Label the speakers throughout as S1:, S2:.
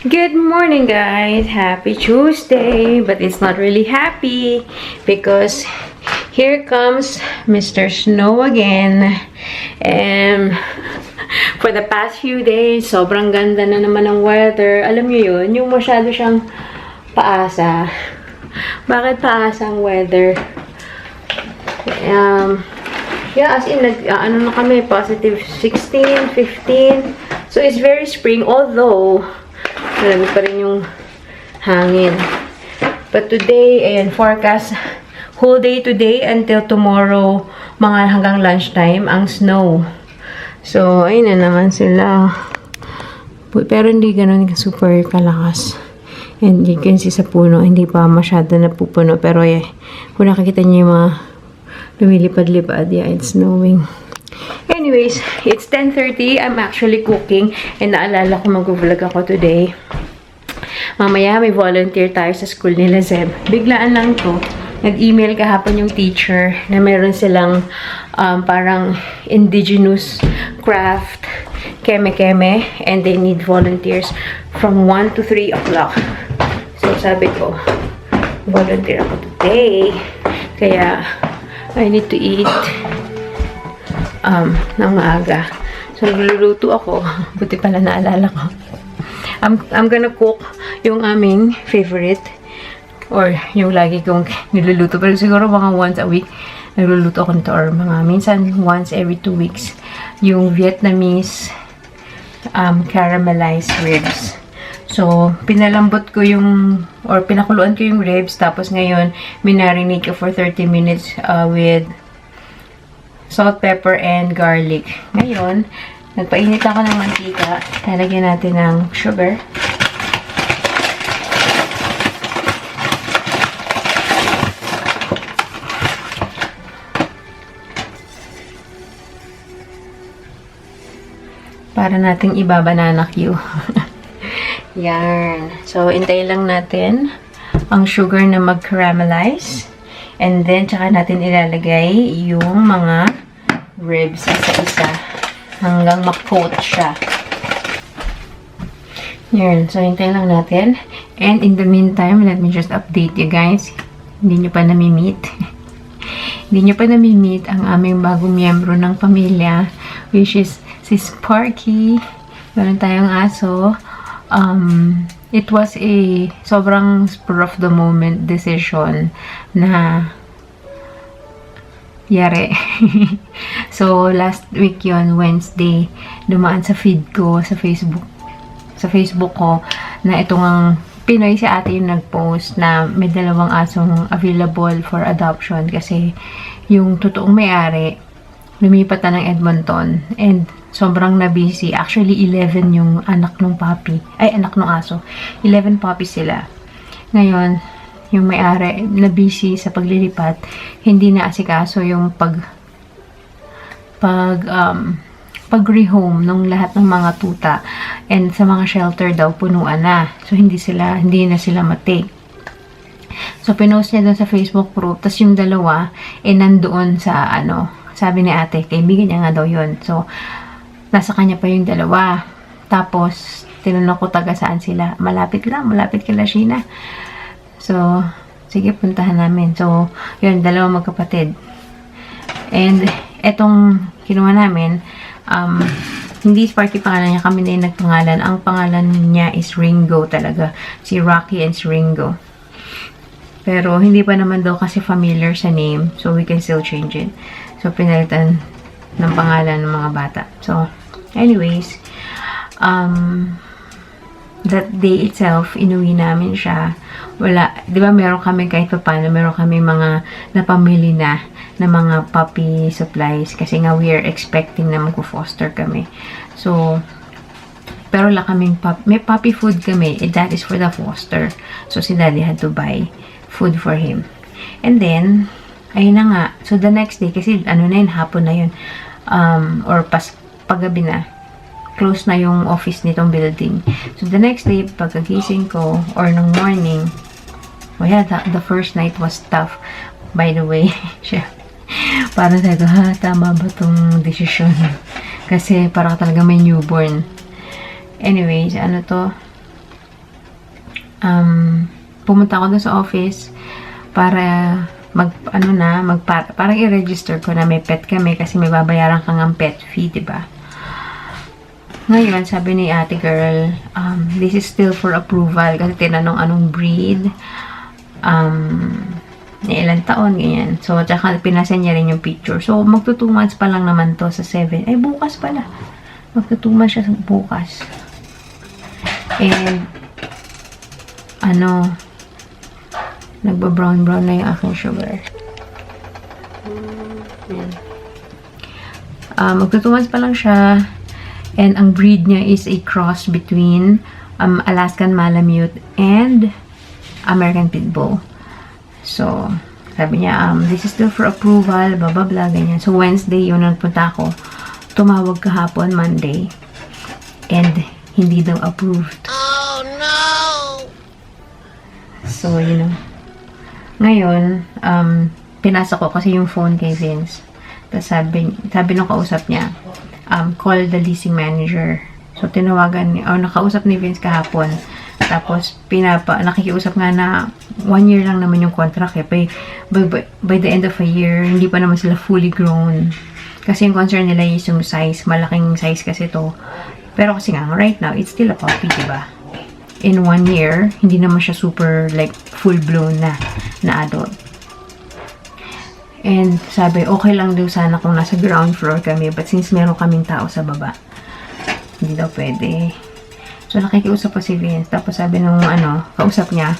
S1: Good morning, guys. Happy Tuesday, but it's not really happy because here comes Mr. Snow again. And for the past few days, sobrang ganda na naman ng weather. Alam niyo yun, yung masyado siyang paasa. Bakit paasa ang weather? Yeah, as in, ano na kami, positive 16, 15. So, it's very spring, although malamig pa rin yung hangin. But today, ayan, forecast, whole day today until tomorrow, mga hanggang lunchtime, ang snow. So, ayun na naman sila. Pero hindi ganun super kalakas. And you can see sa puno, hindi pa masyado napupuno. Pero kung nakikita niyo yung mga lumilipad-lipad, yeah, it's snowing. Anyways, it's 10:30. I'm actually cooking. And naalala ko mag-vlog ako today. Mamaya may volunteer tayo sa school nila, Zeb. Biglaan lang to. Nag-email kahapon yung teacher na meron silang parang indigenous craft, keme-keme. And they need volunteers from 1 to 3 o'clock. So sabi ko, volunteer ako today. Kaya, I need to eat ng maaga. So, nagluluto ako. Buti pala naalala ko. I'm gonna cook yung aming favorite or yung lagi kong niluluto. Pero siguro mga once a week nagluluto ako nito or mga minsan once every 2 weeks. Yung Vietnamese caramelized ribs. So, pinalambot ko yung or pinakuluan ko yung ribs. Tapos ngayon, minarinate ko for 30 minutes with salt, pepper, and garlic. Ngayon, nagpainit ako ng mantika. Lalagyan natin ng sugar. Para nating iba-banana Q. Yan. So, hintayin lang natin ang sugar na mag-caramelize. And then, tsaka natin ilalagay yung mga ribs isa-isa hanggang ma-coat siya. Yan. So, hintayin lang natin. And in the meantime, let me just update you guys. Hindi nyo pa nami-meet. Hindi nyo pa nami-meet ang aming bagong miyembro ng pamilya, which is si Sparky. Meron tayong aso. It was a sobrang spur of the moment decision na yari. So, last week yon Wednesday, dumaan sa feed ko, sa Facebook ko, na itong ang Pinoy si ate yung nag-post na may dalawang asong available for adoption kasi yung totoong may-ari lumipat na ng Edmonton and sobrang na-busy. Actually, 11 yung anak ng puppy. Ay, anak ng aso. 11 puppies sila. Ngayon, yung may-ari na-busy sa paglilipat, hindi na asikaso yung pag-rehome ng lahat ng mga tuta. And sa mga shelter daw, punuan na. So, hindi na sila matake. So, pinost niya doon sa Facebook group. Tapos yung dalawa, nandoon sa sabi ni ate, kaibigan niya nga daw yun. So, nasa kanya pa yung dalawa. Tapos, tinanong ko taga saan sila. Malapit kila Sheena. So, sige, puntahan namin. So, yun, dalawa magkapatid. And, etong kinuha namin, hindi Sparky pangalan niya, kami na yung nagpangalan. Ang pangalan niya is Ringo talaga. Si Rocky and si Ringo. Pero, hindi pa naman daw kasi familiar sa name. So, we can still change it. So, pinalitan ng pangalan ng mga bata. So, anyways, that day itself, inuwi namin siya. Wala, di ba meron kami kahit pa paano, meron kami mga napamili na mga puppy supplies. Kasi nga, we are expecting na mag-foster kami. So, pero wala kaming may puppy food kami. That is for the foster. So, si daddy had to buy food for him. And then, ayun na nga. So, the next day, kasi ano na yun, hapon na yun. Or paggabi na. Close na yung office nitong building. So, the next day, pagkagising ko, or nung morning, oh yeah, the first night was tough. By the way, parang sabi ko, tama ba itong desisyon? Kasi parang talaga may newborn. Anyways, ano to? pumunta ako dun sa office para parang i-register ko na may pet kami kasi may babayaran kang ang pet fee, diba? Ngayon, sabi ni ate girl, this is still for approval kasi tinanong anong breed, ilang taon, ganyan. So, tsaka pinasend niya rin yung picture. So, magto 2 months pa lang naman to sa 7. Ay, bukas pala. Magto 2 months siya bukas. And, nagba-brown na yung aking sugar. Magto 2 months pa lang siya. And, ang breed niya is a cross between Alaskan Malamute and American Pit Bull. So, sabi niya, this is still for approval, blah, blah, blah, ganyan. So, Wednesday, yun, nagpunta ako. Tumawag kahapon, Monday. And, hindi daw approved. Oh, no! So, Ngayon, pinasa ko kasi yung phone kay Vince. Tapos sabi nung kausap niya, call the leasing manager. So, tinawagan niya, nakausap ni Vince kahapon. Tapos, nakikiusap nga na 1 year lang naman yung contract eh. By the end of a year, hindi pa naman sila fully grown. Kasi yung concern nila is yung size. Malaking size kasi to. Pero kasi nga, right now, it's still a puppy, diba? In 1 year, hindi naman siya super, like, full-blown na adult. And sabi, okay lang daw sana kung nasa ground floor kami. But since meron kaming tao sa baba, hindi daw pwede. So, nakikiusap pa si Vince. Tapos sabi nung kausap niya,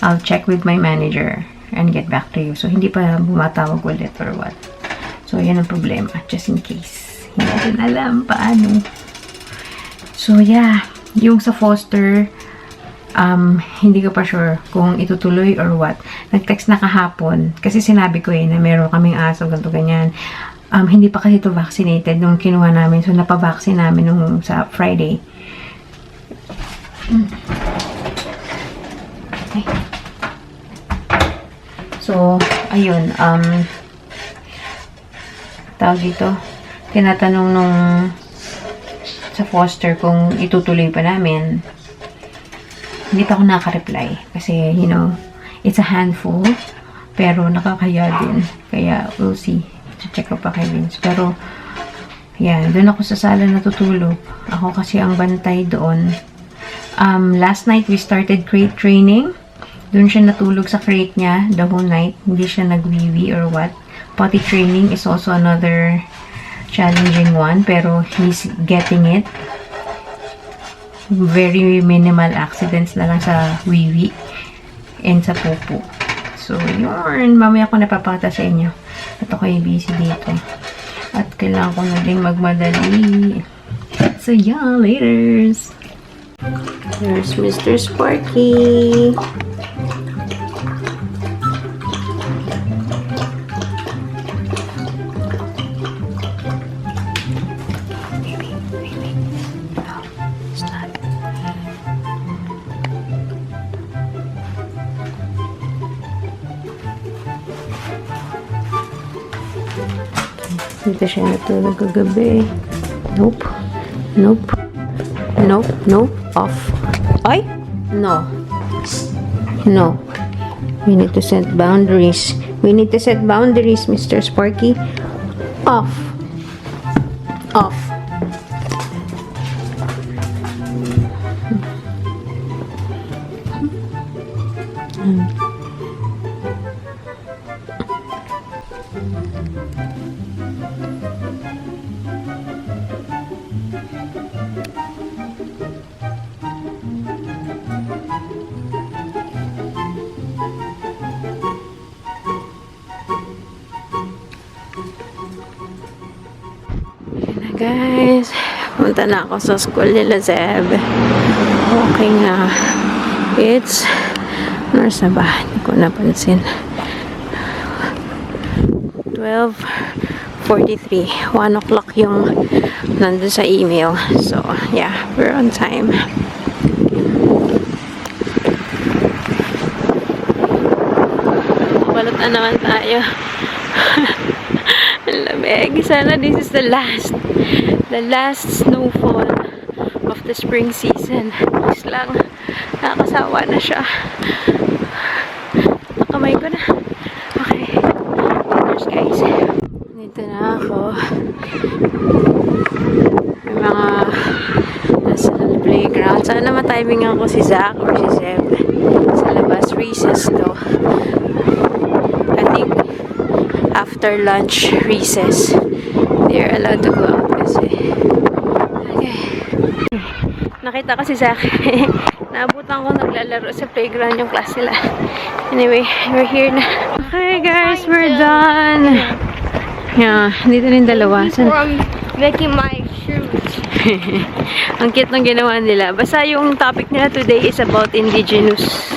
S1: I'll check with my manager and get back to you. So, hindi pa bumatawag ulit or what. So, yan ang problema. Just in case. Hindi natin alam paano. So, yeah. Yung sa foster, hindi ko pa sure kung itutuloy or what. Nag-text na kahapon. Kasi sinabi ko na meron kaming aso, ganito, ganyan. Hindi pa kasi ito vaccinated nung kinuha namin. So, napabaksin namin nung sa Friday. Okay. So, ayun, tawag dito, tinatanong nung sa foster kung itutuloy pa namin. Hindi pa ako naka-reply kasi, it's a handful, pero nakakaya din. Kaya, we'll see. Check ko pa kay Vince. Pero, yan, doon ako sa sala natutulog. Ako kasi ang bantay doon. Last night, we started crate training. Doon siya natulog sa crate niya the whole night. Hindi siya nag-wee or what. Potty training is also another challenging one. Pero he's getting it. Very minimal accidents na lang sa wee and sa popo. So, yun. Mamaya ko napapakita sa inyo. At ako ay busy dito. At kailangan ko na din magmadali. So, yeah. Laters! There's Mr. Sparky. Dito siya natulog kagabi. Nope. Nope. Nope. Nope. Off. Ay! No. No. We need to set boundaries. We need to set boundaries, Mr. Sparky. Off. Off. Guys, punta na ako sa school nila Zeb. Okay nga. It's nasa ba? Hindi ko napansin. 12:43. 1 o'clock yung nandun sa email. So, yeah, we're on time. Balot na naman tayo. Ang lamig. Sana this is the last snowfall of the spring season. Please lang. Nakakasawa na siya. Nakamay ko na. Okay. Cheers, guys. Dito na ako. May mga nasa playground. Sana matiming ako si Zach or si Zeb. Sa labas. Recess to. I think after lunch recess, they're allowed to go out kasi. Okay. Nakita ko si Zach. Naabutan ko naglalaro sa playground yung class nila. Anyway, we're here na. Okay guys, we're done. Yeah, dito na yung dalawa.
S2: I'm making my shoes.
S1: Ang cute ng ginawa nila. Basta yung topic nila today is about indigenous,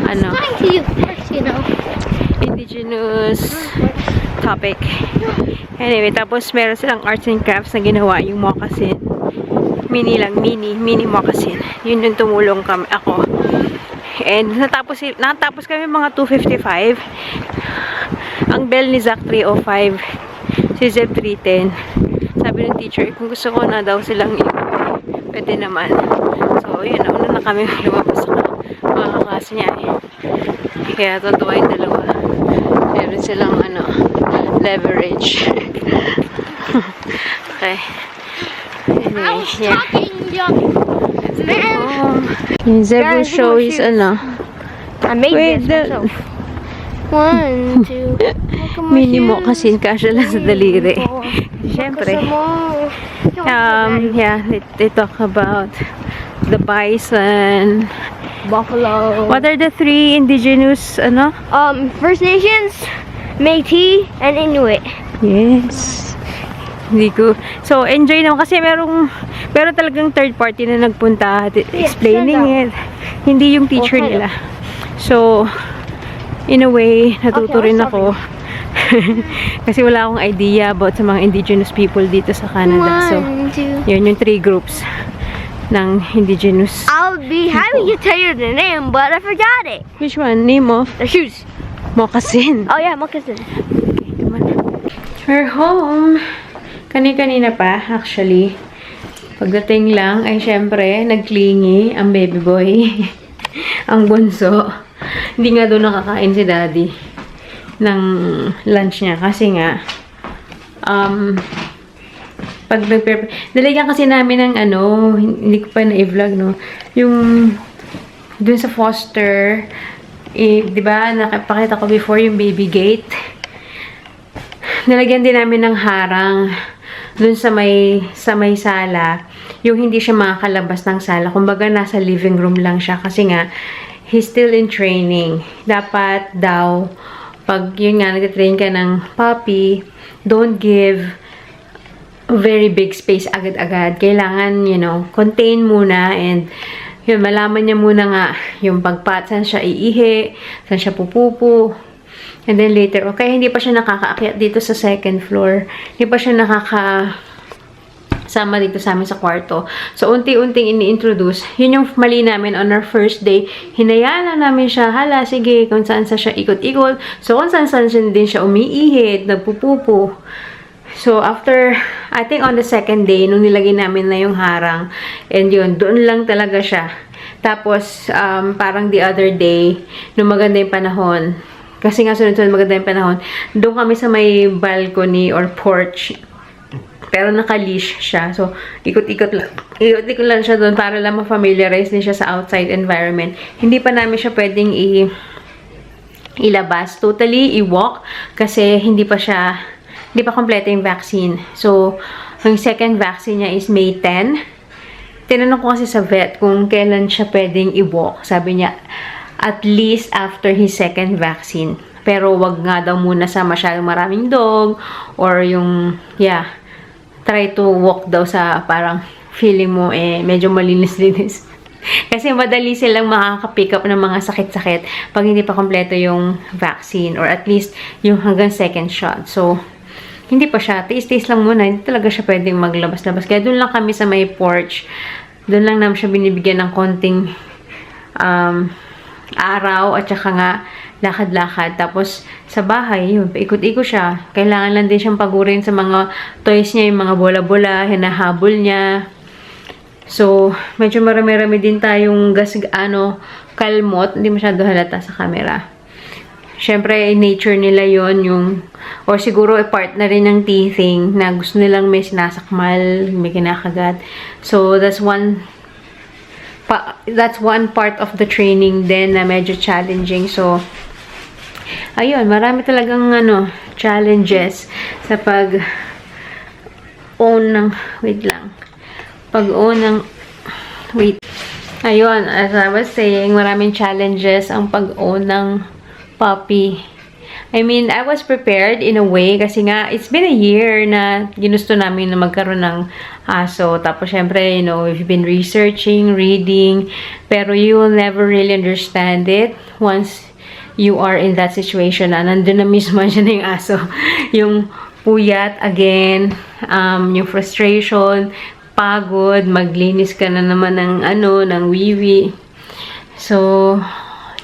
S1: ano,
S2: Trying to use first, you know.
S1: indigenous topic. Anyway, tapos meron silang arts and crafts na ginawa yung moccasin. Mini moccasin. Yun yung tumulong kami, ako. And natapos kami mga 2:55. Ang bell ni Zach 3:05. Si Zeb 3:10. Sabi ng teacher, kung gusto ko na daw silang pwede naman. So, yun, nauna na kami lumabas sa mga kaklase niya. Kaya totoo yung dalawa. Meron silang, leverage. Okay.
S2: I
S1: Anyway,
S2: was
S1: yeah.
S2: talking, young man.
S1: Yung Zeb will
S2: Guys,
S1: show
S2: look at
S1: his,
S2: my I made
S1: Wait,
S2: this myself. 1, 2. Look at my
S1: mini mo
S2: shoes.
S1: kasi kasya lang sa daliri.
S2: 3, 4.
S1: Siyempre.
S2: Look at some more.
S1: Yeah, they talk about the bison.
S2: Buffalo.
S1: What are the 3 indigenous,
S2: First Nations, Métis, and Inuit.
S1: Yes. Hindi ko. So, enjoy naman kasi meron talagang third party na nagpunta explaining it. Hindi yung teacher
S2: kind of.
S1: nila. So, in a way, natuto
S2: Okay,
S1: rin
S2: I'll
S1: ako. Kasi wala akong idea about sa mga indigenous people dito sa Canada. So,
S2: 1, 2.
S1: yun yung 3 groups ng indigenous.
S2: I'll be happy to tell you the name, but I forgot it.
S1: Which one? Name of
S2: The shoes.
S1: moccasin.
S2: Oh yeah, moccasin.
S1: Come on. We're home. Kanina pa, actually. Pagdating lang, ay syempre, nagklingi ang baby boy. Ang bunso. Hindi nga doon nakakain si daddy ng lunch niya. Kasi nga, pag nalagyan kasi namin ng hindi ko pa na-vlog, no? Yung dun sa foster, di ba, nakapakita ko before yung baby gate. Nalagyan din namin ng harang dun sa may sala, yung hindi siya makakalabas ng sala. Kumbaga, nasa living room lang siya kasi nga, he's still in training. Dapat daw, pag yun nga, nag-train ka ng puppy, don't give very big space agad-agad. Kailangan, contain muna and yun, malaman niya muna nga yung saan siya iihi, saan siya pupupo. And then later, okay, hindi pa siya nakakaakyat dito sa second floor. Hindi pa siya sama dito sa amin sa kwarto. So, unti-unting ini-introduce. Yun yung mali namin on our first day. Hinayaan lang namin siya, hala, sige, kung saan siya ikot-ikot. So, kung saan din siya umiihit, nagpupupo. So, after, I think on the second day, nung nilagay namin na yung harang, and yun, doon lang talaga siya. Tapos, parang the other day, nung maganda yung panahon, kasi nga sunod-sunod maganda yung panahon, doon kami sa may balcony or porch. Pero naka-leash siya. So, ikot-ikot lang siya doon para lang ma-familiarize din siya sa outside environment. Hindi pa namin siya pwedeng ilabas. Totally, i-walk. Kasi hindi pa kompleto yung vaccine. So, yung second vaccine niya is May 10. Tinanong ko kasi sa vet kung kailan siya pwedeng i-walk. Sabi niya, at least after his second vaccine. Pero wag nga daw muna sa masyadong maraming dog or yung, try to walk daw sa parang feeling mo medyo malinis-linis. Kasi madali silang makaka-pick up ng mga sakit-sakit pag hindi pa kompleto yung vaccine or at least yung hanggang second shot. So, hindi pa siya. Tiis-tiis lang muna. Hindi talaga siya pwedeng maglabas-labas. Kaya doon lang kami sa may porch. Doon lang namin siya binibigyan ng konting araw at saka nga lakad-lakad. Tapos sa bahay, yun, paikot-ikot siya. Kailangan lang din siyang pagurin sa mga toys niya, yung mga bola-bola, hinahabol niya. So, medyo marami-rami din tayong kalmot. Hindi masyado halata sa camera. Siyempre, nature nila yon yung, or siguro part na rin ng teething na gusto nilang may sinasakmal, may kinakagat. So, that's one part of the training din na medyo challenging. So, ayun, marami talagang challenges sa pag-own ng, ayun, as I was saying, maraming challenges ang pag-own ng puppy. I mean, I was prepared in a way kasi nga, it's been a year na ginusto namin na magkaroon ng aso. Tapos, syempre, we've been researching, reading, pero you will never really understand it once you are in that situation na nandun na mismo dyan yung aso. Yung puyat again, yung frustration, pagod, maglinis ka na naman ng ng wiwi. So,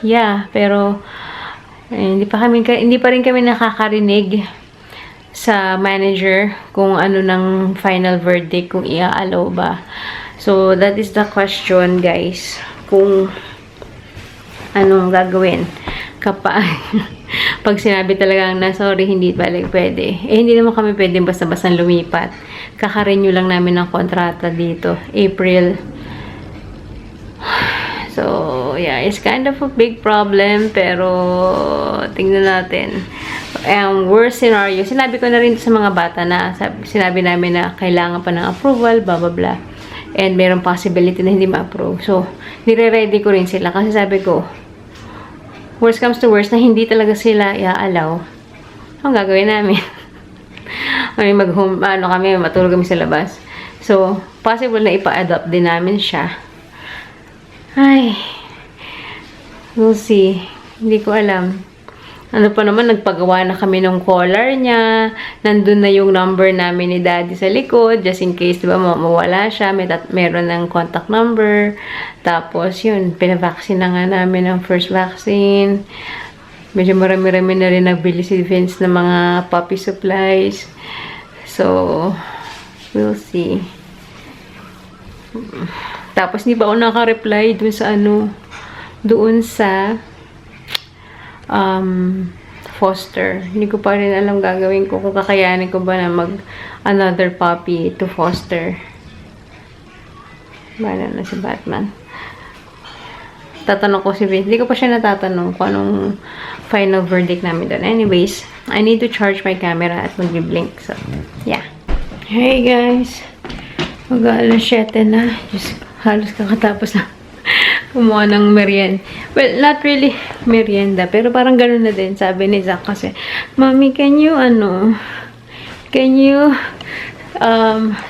S1: yeah, pero hindi pa rin kami nakakarinig sa manager kung ano ng final verdict, kung i-allow ba. So, that is the question, guys. Kung anong gagawin kapag pag sinabi talagang na sorry, hindi pwede. Hindi naman kami pwede basta-basta lumipat. Kaka-renew lang namin ng kontrata dito, April. So, yeah, it's kind of a big problem, pero tingnan natin. Worst scenario, sinabi ko na rin sa mga bata na sinabi namin na kailangan pa ng approval, blah, blah, blah. And mayroong possibility na hindi ma-approve. So, nire-ready ko rin sila kasi sabi ko, worst comes to worst na hindi talaga sila i-allow. Ang gagawin namin? Ay, matulog kami sa labas. So, possible na ipa-adopt din namin siya. Ay, we'll see. Hindi ko alam. Ano pa naman, nagpagawa na kami ng collar niya. Nandun na yung number namin ni Daddy sa likod. Just in case, diba, mawala siya. Meron ng contact number. Tapos, yun, pinavaccine na nga namin ng first vaccine. Medyo marami-rami na rin nagbili si Vince ng mga puppy supplies. So, we'll see. Tapos, hindi pa ako naka-reply doon sa foster. Hindi ko pa rin alam gagawin ko kung kakayanin ko ba na another puppy to foster. Bahala na si Batman. Tatanong ko si Vince. Hindi ko pa siya natatanong kung anong final verdict namin doon. Anyways, I need to charge my camera at mag-blink. So, yeah. Hey guys. Mag-alas 7 na. Just halos kakatapos na kumuha ng merienda. Well, not really merienda, pero parang ganun na din. Sabi ni Zach kasi, Mommy, can you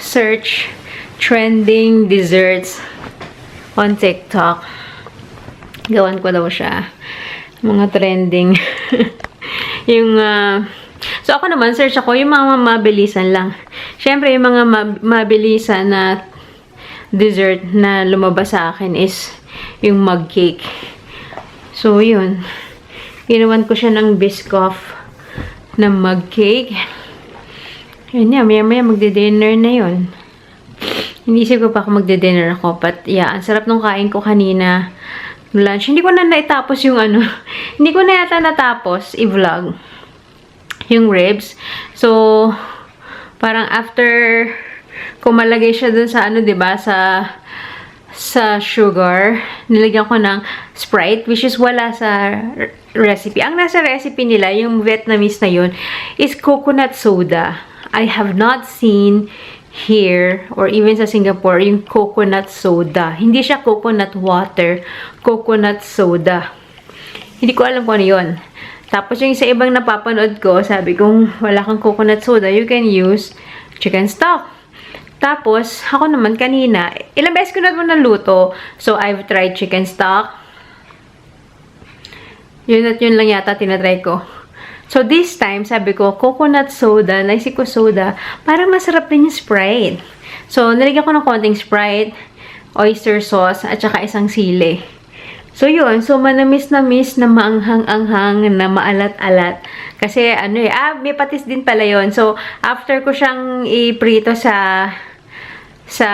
S1: search trending desserts on TikTok? Gawan ko daw siya. Mga trending. So, ako naman, search ako yung mga mabilisan lang. Siyempre, yung mga mabilisan na dessert na lumabas sa akin is yung mug cake. So, yun. Ginawan ko siya ng Biscoff na mug cake. Yun yan, maya-maya magde-dinner na yun. Inisip ko pa kung magde-dinner ako. But, yeah, ang sarap nung kain ko kanina. Lunch. Hindi ko na naitapos yung hindi ko na yata natapos i-vlog yung ribs. So, parang after kung malagay siya dun sa diba, sa sugar, nilagyan ko ng Sprite, which is wala sa recipe. Ang nasa recipe nila, yung Vietnamese na yun, is coconut soda. I have not seen here, or even sa Singapore, yung coconut soda. Hindi siya coconut water, coconut soda. Hindi ko alam kung ano yun. Tapos yung sa ibang napapanood ko, sabi kong wala kang coconut soda, you can use chicken stock. Tapos, ako naman kanina, ilang beses ko na ito naluto. So, I've tried chicken stock. Yun at yun lang yata tinatry ko. So, this time, sabi ko, coconut soda, naisip ko soda, para masarap din yung Sprite. So, nalagyan ko ng konting Sprite, oyster sauce, at saka isang sili. So, yun. So, manamis na maanghang-anghang, na maalat-alat. Kasi, may patis din pala yun. So, after ko siyang iprito sa sa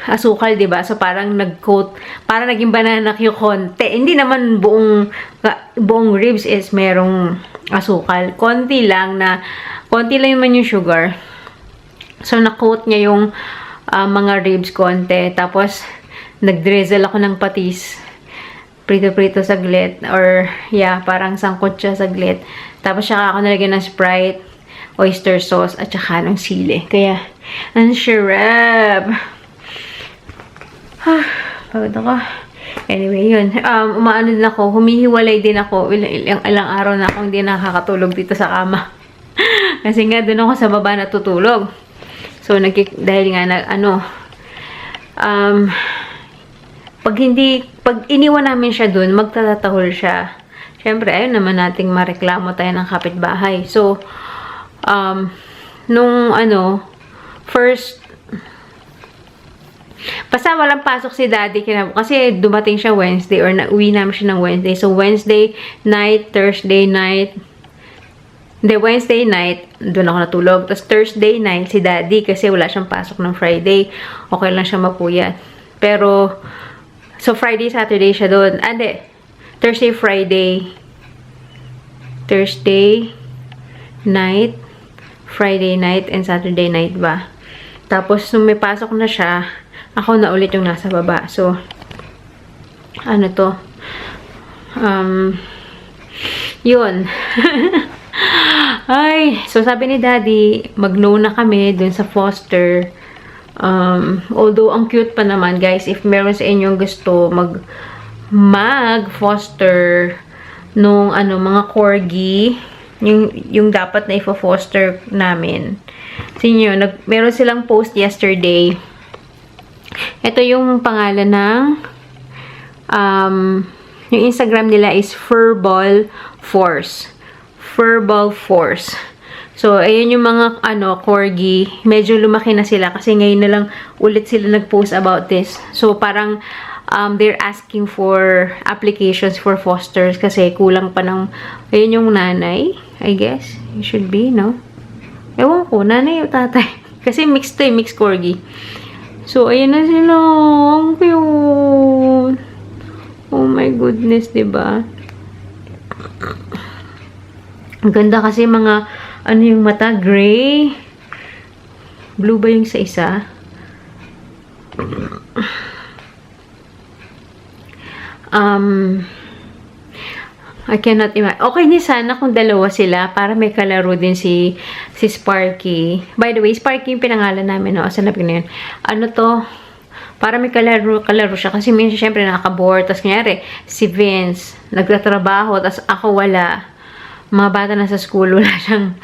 S1: asukal, 'di ba? So parang nag-coat, parang naging banana yung konti. Hindi naman buong ribs is merong asukal. Konti lang naman yung sugar. So na-coat niya yung mga ribs konti. Tapos nag-drizzle ako ng patis. Prito-prito saglit, or yeah, parang sangkot siya saglit. Tapos saka ako nalagyan ng Sprite, oyster sauce, at saka ng sili. Kaya, ang sarap. Pagod ako. Anyway, yun. Umaano din ako, humihiwalay din ako. Ilang araw na akong hindi nakakatulog dito sa kama. Kasi nga, doon ako sa baba natutulog. So, dahil nga pag iniwan namin siya dun, magtatatahol siya. Siyempre, ayun naman nating mareklamo tayo ng kapitbahay. So, basta walang pasok si daddy kasi dumating siya Wednesday or uwi namin siya ng Wednesday. So, Wednesday night, Thursday night, Wednesday night, doon ako natulog. Tapos Thursday night, si daddy kasi wala siyang pasok ng Friday. Okay lang siya mapuyat. Pero, so, Friday, Saturday siya doon. Thursday, Friday. Thursday night, Friday night, and Saturday night ba? Tapos, nung may pasok na siya, ako na ulit yung nasa baba. So, ano to? Yun. Ay, so sabi ni daddy, mag-no na kami dun sa foster. Although, ang cute pa naman, guys. If meron sa inyong gusto mag-foster nung mga corgi, yung dapat na i-foster namin. Sinyo, meron silang post yesterday. Ito yung pangalan ng yung Instagram nila is Furball Force. Furball Force. So, ayun yung mga, corgi. Medyo lumaki na sila kasi ngayon na lang ulit sila nag-post about this. So, parang, they're asking for applications for fosters kasi kulang pa ng, ayun yung nanay, I guess. It should be, no? Ewan ko, nanay o tatay. Kasi mixed to, mixed corgi. So, ayun na sila. Ang cute. Oh my goodness, diba? Ang ganda kasi mga, yung mata, gray. Blue ba yung sa isa? I cannot imagine. Okay din sana kung dalawa sila para may kalaro din si Sparky. By the way, Sparky yung pinangalan namin, no? Asan na yun? Ano to? Para may kalaro siya. Kasi minsan, syempre, nakaka-board. Tapos, kunyari, si Vince, nagtatrabaho, tapos ako wala. Mga bata na sa school, wala siyang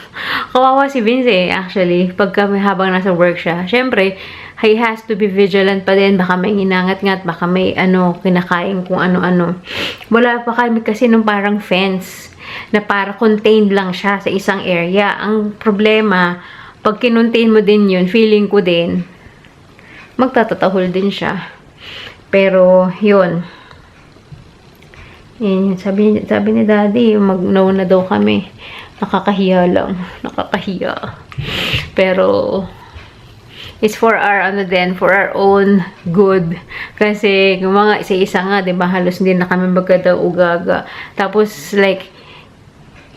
S1: kawawa si Vince actually, habang nasa work siya. Syempre, he has to be vigilant pa din. Baka may inangat-ngat, baka may kinakain kung ano-ano. Wala pa kami kasi nung parang fence na para contained lang siya sa isang area. Ang problema, pag kinontain mo din yun, feeling ko din, magtatatahol din siya. Pero, yun. Sabi ni daddy, mag-no na daw kami. Nakakahiya lang. Nakakahiya. Pero, it's for our, for our own good. Kasi, yung mga isa-isa nga, diba, halos hindi na kami magkada-ugaga. Tapos, like,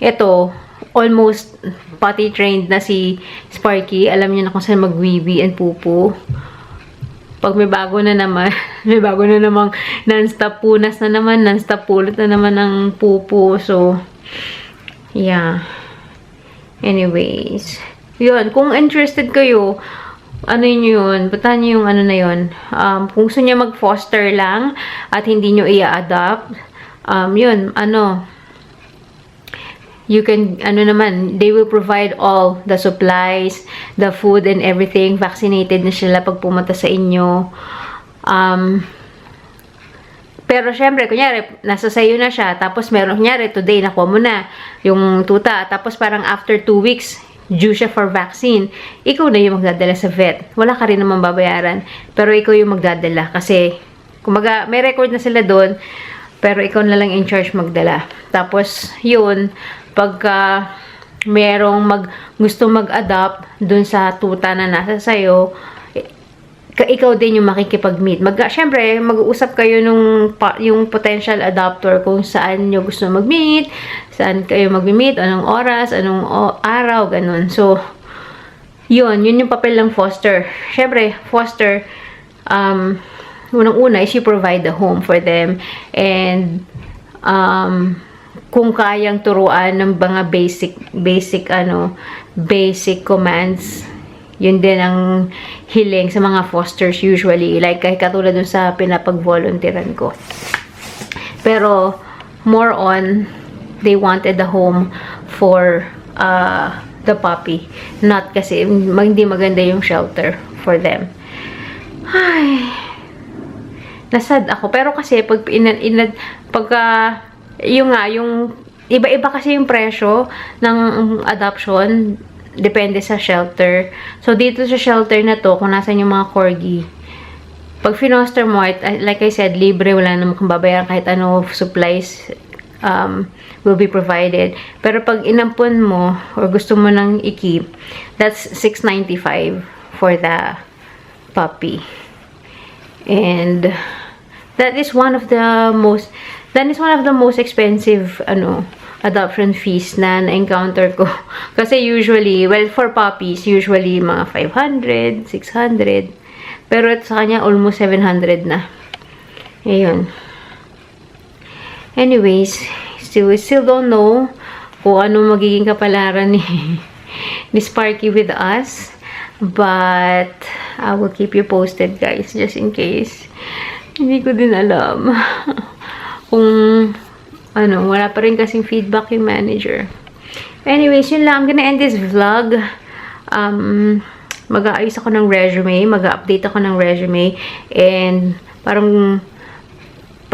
S1: eto, almost potty trained na si Sparky. Alam niya na kung saan mag-wee-wee and pupu. Pag may bago na namang non-stop punas na naman, non-stop pulot na naman ng pupo. So, yeah. Anyways. Yun, kung interested kayo, yun, puntahan nyo yung na yun. Kung gusto nyo mag-foster lang at hindi nyo i-adopt, yun, you can, they will provide all the supplies, the food and everything. Vaccinated na sila pag pumunta sa inyo. Pero syempre, kunyari, nasa sayo na siya, tapos meron, kunyari, today, nakuha mo na yung tuta, tapos parang after 2 weeks, due siya for vaccine, ikaw na yung magdadala sa vet. Wala ka rin naman babayaran, pero ikaw yung magdadala. Kasi, kumaga, may record na sila doon, pero ikaw na lang in charge magdala. Tapos, yun, pagka merong gusto mag-adopt dun sa tuta na nasa sayo, ikaw din yung makikipag-meet. Syempre, mag-uusap kayo yung potential adopter kung saan nyo gusto mag-meet, saan kayo mag-meet, anong oras, anong araw, ganun. So, yun yung papel ng foster. Syempre, foster, unang-una is you provide the home for them. And, kung kayang turuan ng mga basic commands, yun din ang hiling sa mga fosters usually. Like, katulad dun sa pinapag-volunteeran ko. Pero, more on, they wanted the home for the puppy. Not kasi, hindi maganda yung shelter for them. Ay, nasad ako. Pero kasi, yung iba-iba kasi yung presyo ng adoption, depende sa shelter. So, dito sa shelter na to, kung nasan yung mga corgi, pag finoster mo, like I said, libre, wala naman kang babayaran kahit ano, supplies will be provided. Pero pag inampun mo, or gusto mo nang i-keep, that's $6.95 for the puppy. And that is one of the most expensive adoption fees na na-encounter ko. Kasi usually, well, for puppies, usually mga 500, 600. Pero sa kanya, almost 700 na. Ayun. Anyways, we still don't know kung ano magiging kapalaran ni Sparky with us. But, I will keep you posted, guys, just in case. Hindi ko din alam kung wala pa rin kasing feedback yung manager. Anyways, yun lang. I'm gonna end this vlog. Mag-aayos ako ng resume. Mag-update ako ng resume. And, parang,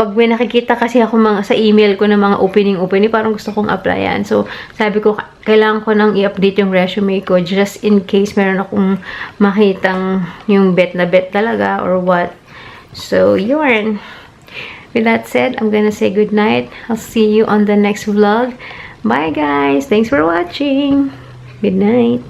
S1: pag may nakikita kasi ako sa email ko ng mga opening, parang gusto kong applyan. So, sabi ko, kailangan ko nang i-update yung resume ko just in case meron akong makitang yung bet na bet talaga or what. So, yun. With that said, I'm gonna say good night. I'll see you on the next vlog. Bye, guys. Thanks for watching. Good night.